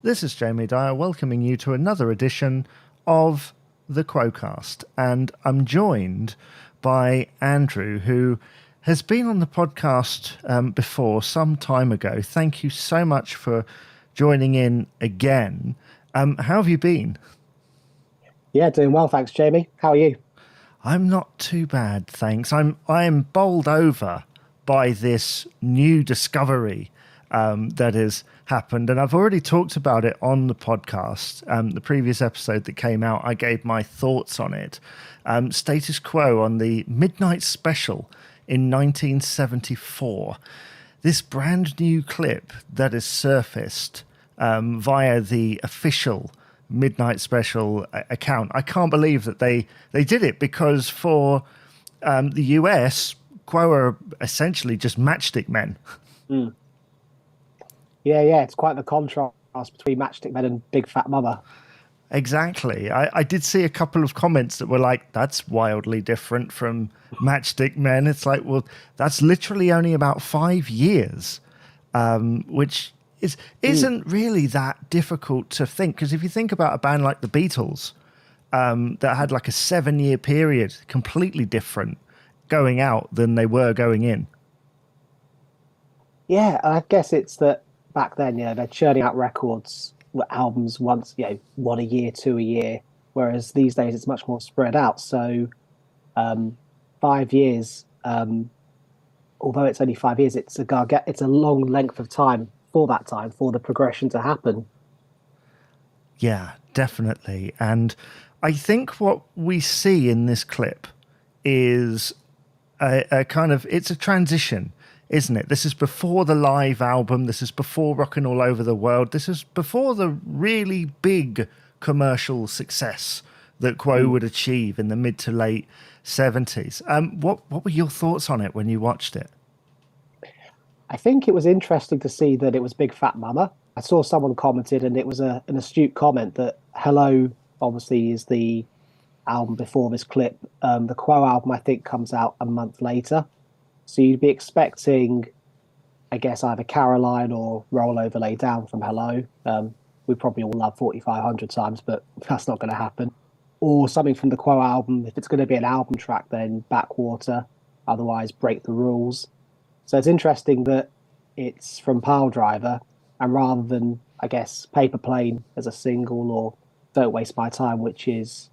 This is Jamie Dyer welcoming you to another edition of the Quo-Cast. And I'm joined by Andrew, who has been on the podcast before some time ago. Thank you so much for joining in again. How have you been? Yeah, doing well, thanks, Jamie. How are you? I'm not too bad, thanks. I am bowled over by this new discovery that has happened, and I've already talked about it on the podcast. The previous episode that came out, I gave my thoughts on it. Status Quo on the Midnight Special in 1974. This brand new clip that is surfaced via the official Midnight Special account. I can't believe that they did it, because for the US, Quo are essentially just Matchstick Men. Mm. Yeah, it's quite the contrast between Matchstick Men and Big Fat Mama. Exactly. I did see a couple of comments that were like, that's wildly different from Matchstick Men. It's like, well, that's literally only about 5 years, which isn't really that difficult to think. Because if you think about a band like the Beatles, that had like a 7-year period, completely different going out than they were going in. Yeah, I guess it's that back then, they're churning out records, albums once, one a year, two a year, whereas these days it's much more spread out. So 5 years, although it's only 5 years, it's a long length of time for that time for the progression to happen. Yeah, definitely. And I think what we see in this clip is a kind of, it's a transition, isn't it? This is before the live album. This is before Rockin' All Over the World. This is before the really big commercial success that Quo would achieve in the mid to late 70s. What were your thoughts on it when you watched it? I think it was interesting to see that it was Big Fat Mama. I saw someone commented, and it was an astute comment, that Hello obviously is the album before this clip. The Quo album, I think, comes out a month later. So you'd be expecting, I guess, either Caroline or Roll Over Lay Down from Hello. We probably all love 4,500 times, but that's not going to happen. Or something from the Quo album. If it's going to be an album track, then Backwater. Otherwise, Break the Rules. So it's interesting that it's from Pile Driver, and rather than, I guess, Paper Plane as a single, or Don't Waste My Time, which is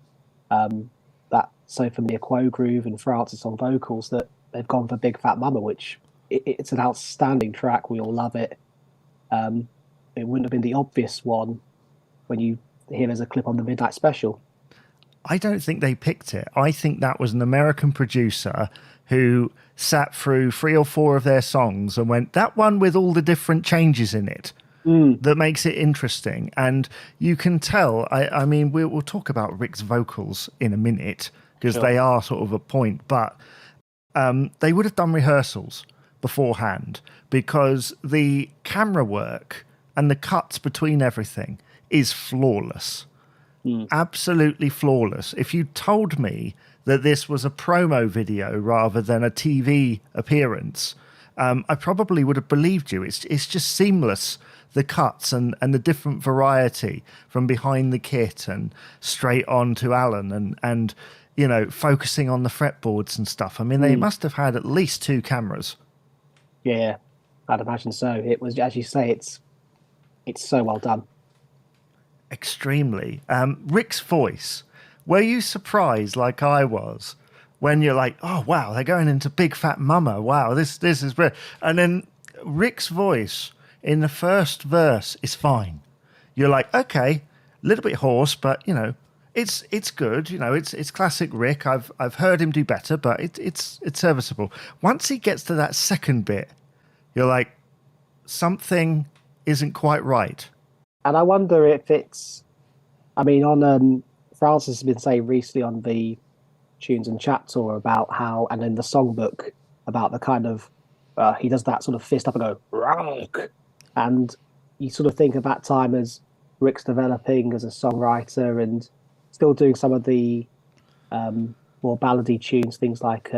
that So Familiar Quo groove and Francis on vocals, that they've gone for Big Fat Mama, which it's an outstanding track. We all love it. It wouldn't have been the obvious one when you hear there's a clip on the Midnight Special. I don't think they picked it. I think that was an American producer who sat through 3 or 4 of their songs and went, that one with all the different changes in it, that makes it interesting. And you can tell, I mean, we'll talk about Rick's vocals in a minute, because they are sort of a point, but they would have done rehearsals beforehand, because the camera work and the cuts between everything is flawless. Absolutely flawless. If you told me that this was a promo video rather than a TV appearance, I probably would have believed you. It's just seamless, the cuts and the different variety from behind the kit and straight on to Alan and focusing on the fretboards and stuff. I mean, they must have had at least 2 cameras. Yeah, I'd imagine so. It was, as you say, it's so well done. Extremely. Rick's voice, were you surprised like I was when you're like, oh wow, they're going into Big Fat Mama, wow, this is brilliant. And then Rick's voice in the first verse is fine. You're like, okay, a little bit hoarse, but it's good. It's classic Rick. I've heard him do better, but it's serviceable. Once he gets to that second bit, you're like, something isn't quite right. And I wonder if it's, I mean, on Francis has been saying recently on the Tunes and Chat tour about how, and in the songbook, about the kind of, he does that sort of fist up and go, rock. And you sort of think of that time as Rick's developing as a songwriter and still doing some of the more ballady tunes, things like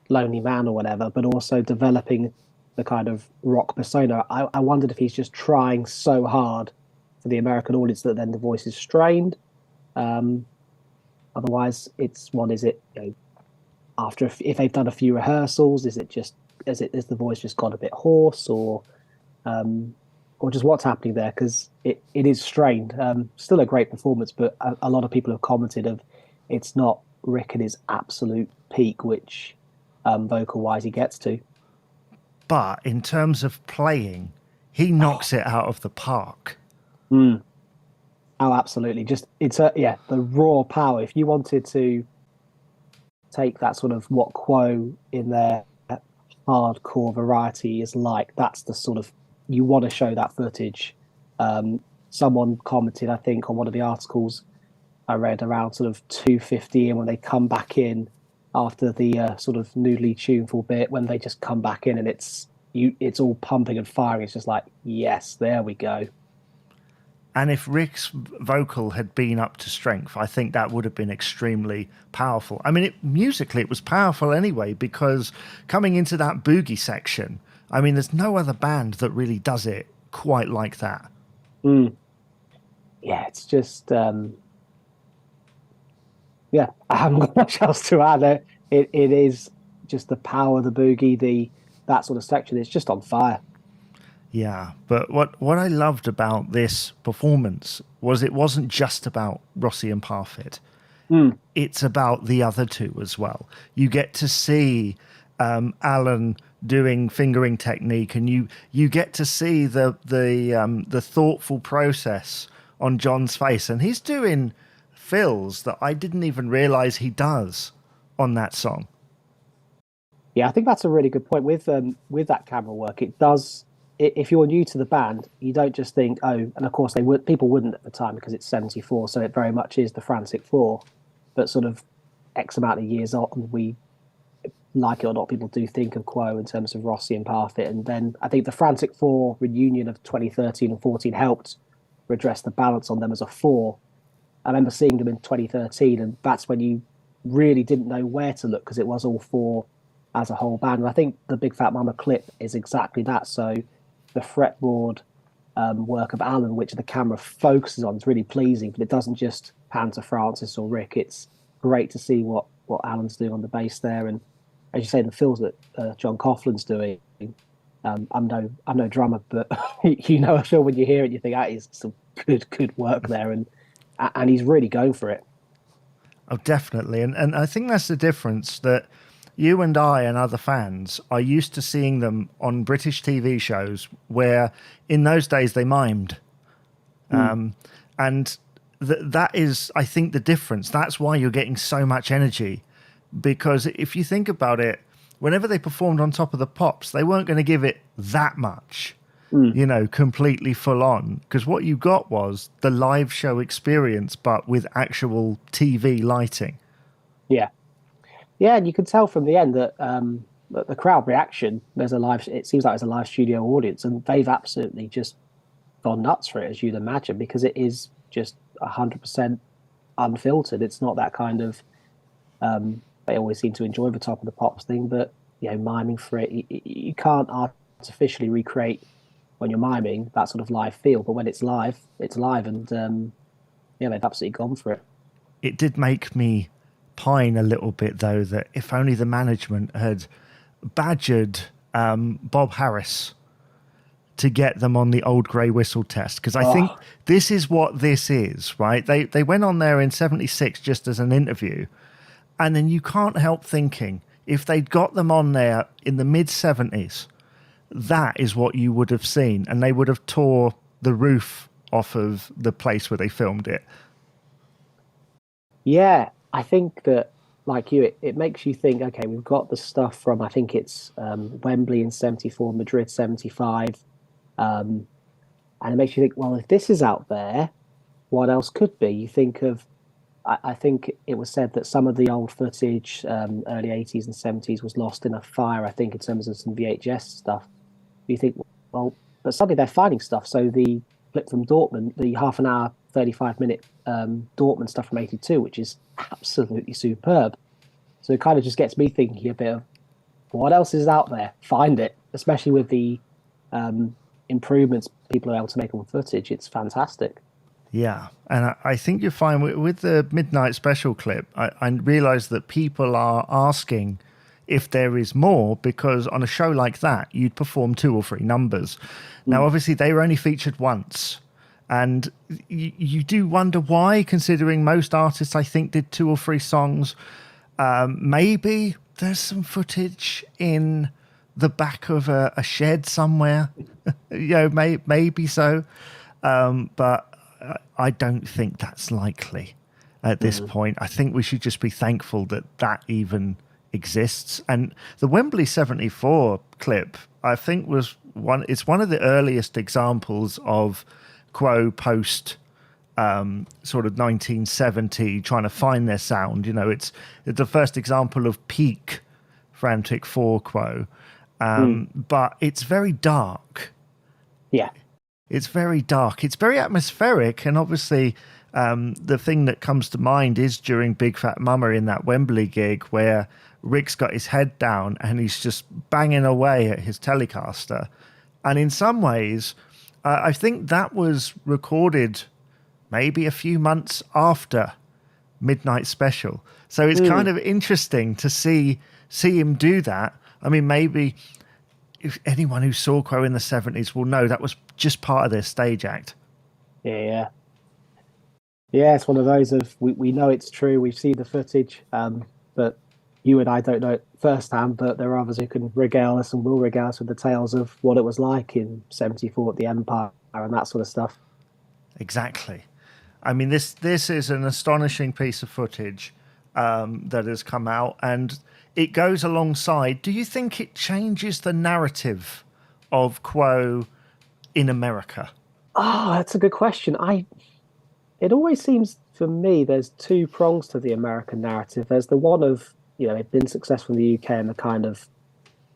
Lonely Man or whatever, but also developing the kind of rock persona. I wondered if he's just trying so hard for the American audience that then the voice is strained. Um, Otherwise, it's what is it? After if they've done a few rehearsals, is it just is the voice just got a bit hoarse, um, or just what's happening there? Because it is strained. Still a great performance, but a lot of people have commented of it's not Rick at his absolute peak, which vocal wise he gets to. But in terms of playing, he knocks it out of the park. Mm. Oh, absolutely. Just the raw power. If you wanted to take that sort of what Quo in their hardcore variety is like, that's the sort of you want to show that footage. Someone commented, I think, on one of the articles I read around sort of 2:50, and when they come back in after the sort of newly tuneful bit, when they just come back in and it's all pumping and firing. It's just like, yes, there we go. And if Rick's vocal had been up to strength, I think that would have been extremely powerful. I mean, musically, it was powerful anyway, because coming into that boogie section, I mean, there's no other band that really does it quite like that. Mm. Yeah, it's just, I haven't got much else to add. It is just the power of the boogie, that sort of section. It's just on fire. Yeah, but what I loved about this performance was it wasn't just about Rossi and Parfit. Mm. It's about the other two as well. You get to see Alan doing fingering technique, and you get to see the thoughtful process on John's face, and he's doing fills that I didn't even realize he does on that song. Yeah, I think that's a really good point with that camera work. It does. If you're new to the band, you don't just think, oh, and of course people wouldn't at the time because it's 74, so it very much is the Frantic Four. But sort of X amount of years on, we, like it or not, people do think of Quo in terms of Rossi and Parfit. And then I think the Frantic Four reunion of 2013 and 14 helped redress the balance on them as a four. I remember seeing them in 2013, and that's when you really didn't know where to look because it was all four as a whole band. And I think the Big Fat Mama clip is exactly that. So the fretboard work of Alan, which the camera focuses on, is really pleasing, but it doesn't just pan to Francis or Rick. It's great to see what Alan's doing on the bass there, and as you say, the fills that John Coughlin's doing. I'm no drummer, but you know a fill when you hear it, you think that is some good work there, and he's really going for it. Oh, definitely, and I think that's the difference that you and I and other fans are used to seeing them on British TV shows where in those days they mimed. And that is, I think, the difference. That's why you're getting so much energy. Because if you think about it, whenever they performed on Top of the Pops, they weren't going to give it that much, completely full on. Because what you got was the live show experience, but with actual TV lighting. Yeah. Yeah, and you can tell from the end that the crowd reaction. It seems like there's a live studio audience, and they've absolutely just gone nuts for it, as you'd imagine, because it is just 100% unfiltered. It's not that kind of. They always seem to enjoy the Top of the Pops thing, but miming for it, you can't artificially recreate when you're miming that sort of live feel. But when it's live, and they've absolutely gone for it. It did make me pine a little bit, though, that if only the management had badgered Bob Harris to get them on the Old Grey Whistle test, because I think this is what this is, right? They went on there in 76 just as an interview, and then you can't help thinking if they'd got them on there in the mid-70s, that is what you would have seen, and they would have tore the roof off of the place where they filmed it. Yeah, I think that, like you, it makes you think, okay, we've got the stuff from, I think it's Wembley in 74, Madrid 75. And it makes you think, well, if this is out there, what else could be? You think of, I think it was said that some of the old footage, early 80s and 70s, was lost in a fire, I think, in terms of some VHS stuff. You think, well, but suddenly they're finding stuff. So the clip from Dortmund, the half an hour, 35-minute Dortmund stuff from 82, which is absolutely superb. So it kind of just gets me thinking a bit of, what else is out there? Find it, especially with the improvements people are able to make on footage. It's fantastic. Yeah, and I think you're fine with the Midnight Special clip. I realize that people are asking if there is more, because on a show like that, you'd perform 2 or 3 numbers. Now, obviously, they were only featured once, and you do wonder why, considering most artists, I think, did 2 or 3 songs. Maybe there's some footage in the back of a shed somewhere. Maybe so. But I don't think that's likely at this point. I think we should just be thankful that even exists. And the Wembley 74 clip, I think, it's one of the earliest examples of Quo post sort of 1970 trying to find their sound. It's the first example of peak Frantic 4 Quo. But it's very dark. Yeah. It's very dark. It's very atmospheric. And obviously, the thing that comes to mind is during Big Fat Mama in that Wembley gig where Rick's got his head down and he's just banging away at his Telecaster. And in some ways, I think that was recorded maybe a few months after Midnight Special. So it's kind of interesting to see him do that. I mean, maybe if anyone who saw Quo in the 70s will know that was just part of their stage act. Yeah, it's one of those of we know it's true. We've seen the footage, but you and I don't know it firsthand. But there are others who can regale us and will regale us with the tales of what it was like in '74 at the Empire and that sort of stuff. Exactly. I mean, this is an astonishing piece of footage that has come out, and it goes alongside. Do you think it changes the narrative of Quo in America? Oh, that's a good question. It always seems for me there's 2 prongs to the American narrative. There's the one of, they've been successful in the UK and the kind of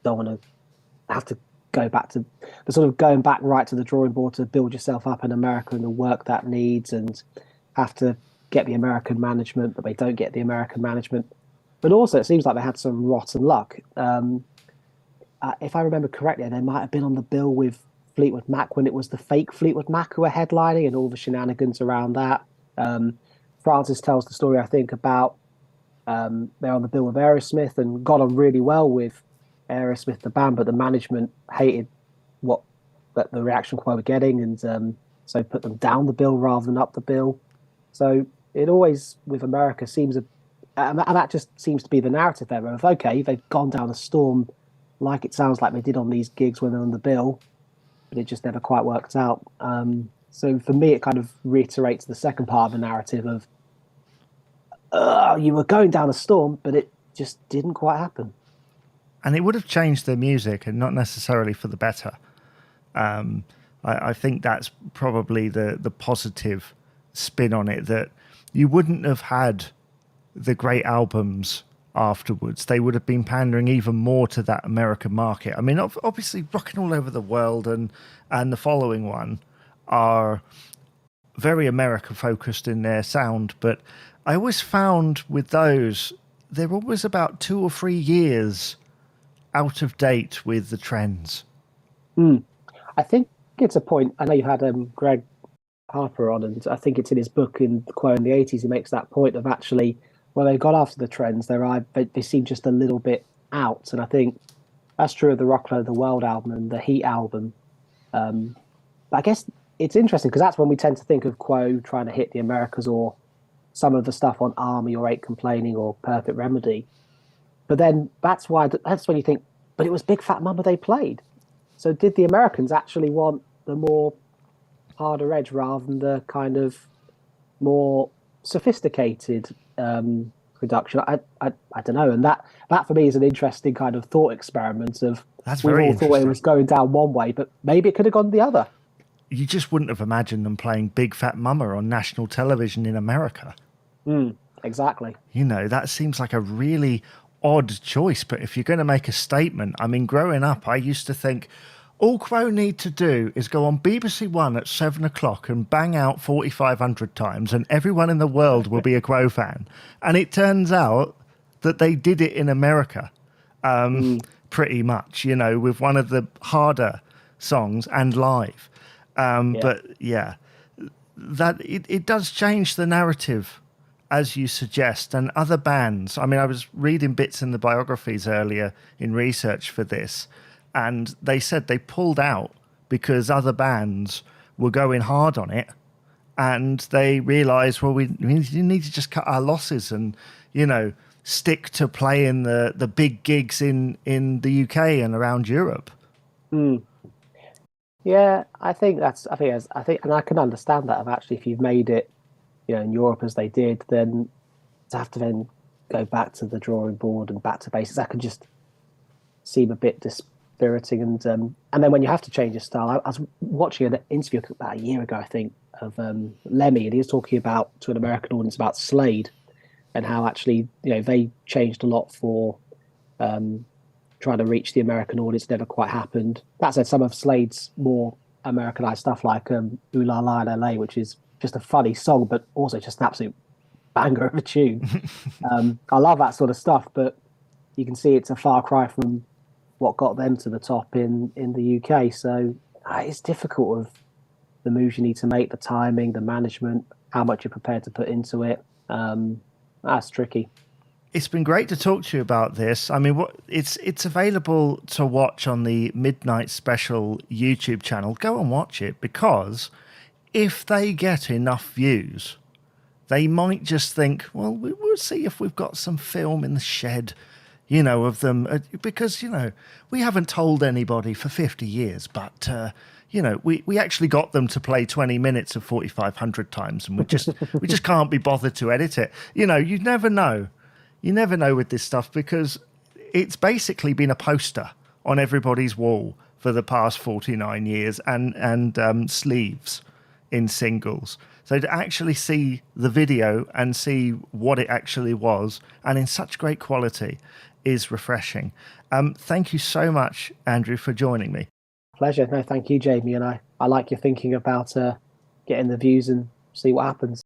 don't want to have to go back to the sort of going back right to the drawing board to build yourself up in America and the work that needs, and have to get the American management, but they don't get the American management. But also it seems like they had some rotten luck. If I remember correctly, they might have been on the bill with Fleetwood Mac when it was the fake Fleetwood Mac who were headlining and all the shenanigans around that. Francis tells the story, I think, about they're on the bill with Aerosmith and got on really well with Aerosmith, the band, but the management hated the reaction Quo were getting, and so put them down the bill rather than up the bill. So it always, with America, seems and that just seems to be the narrative there of, okay, they've gone down a storm like it sounds like they did on these gigs when they're on the bill, but it just never quite worked out. So for me, it kind of reiterates the second part of the narrative of you were going down a storm, but it just didn't quite happen. And it would have changed their music, and not necessarily for the better. I think that's probably the positive spin on it, that you wouldn't have had the great albums afterwards. They would have been pandering even more to that American market. I mean, obviously Rocking All Over the World and the following one are very America focused in their sound, but I always found with those, they're always about 2 or 3 years out of date with the trends. I think it's a point. I know you had Greg Harper on, and I think it's in his book in Quo in the 80s. He makes that point of actually, well, they got after the trends. They seem just a little bit out, and I think that's true of the Rock All Over the World album and the Heat album. But I guess it's interesting because that's when we tend to think of Quo trying to hit the Americas, or some of the stuff on Army or Ain't Complaining or Perfect Remedy. But then that's when you think, but it was Big Fat Mama they played. So did the Americans actually want the more harder edge rather than the kind of more sophisticated production? I don't know. And that for me is an interesting kind of thought experiment of, we all thought it was going down one way, but maybe it could have gone the other. You just wouldn't have imagined them playing Big Fat Mama on national television in America. Exactly. That seems like a really odd choice, but if you're going to make a statement, I mean, growing up, I used to think all Quo need to do is go on BBC One at 7 o'clock and bang out 4,500 times, and everyone in the world will be a Quo fan. And it turns out that they did it in America. pretty much, you know, with one of the harder songs and live. But yeah, that it does change the narrative, as you suggest. And other bands, I mean, I was reading bits in the biographies earlier in research for this, and they said they pulled out because other bands were going hard on it, and they realized, well, we need to just cut our losses and, you know, stick to playing the big gigs in the UK and around Europe. Yeah, I think, and I can understand that. Of actually, if you've made it, you know, in Europe as they did, then to have to then go back to the drawing board and back to basics, that can just seem a bit dispiriting. And then when you have to change your style, I was watching an interview about a year ago, I think, of Lemmy, and he was talking about to an American audience about Slade and how actually, you know, they changed a lot for trying to reach the American audience. Never quite happened. That said, some of Slade's more Americanized stuff like Ooh La La in LA, which is just a funny song, but also just an absolute banger of a tune. I love that sort of stuff, but you can see it's a far cry from what got them to the top in the UK. So it's difficult with the moves you need to make, the timing, the management, how much you're prepared to put into it. That's tricky. It's been great to talk to you about this. I mean, it's available to watch on the Midnight Special YouTube channel. Go and watch it, because if they get enough views, they might just think, well, we'll see if we've got some film in the shed, you know, of them. Because, you know, we haven't told anybody for 50 years, but, you know, we actually got them to play 20 minutes of 4,500 times, and we just can't be bothered to edit it. You know, you never know. You never know with this stuff, because it's basically been a poster on everybody's wall for the past 49 years, and sleeves in singles. So to actually see the video and see what it actually was, and in such great quality, is refreshing. Thank you so much, Andrew, for joining me. Pleasure. No, thank you, Jamie. And I like your thinking about getting the views and see what happens.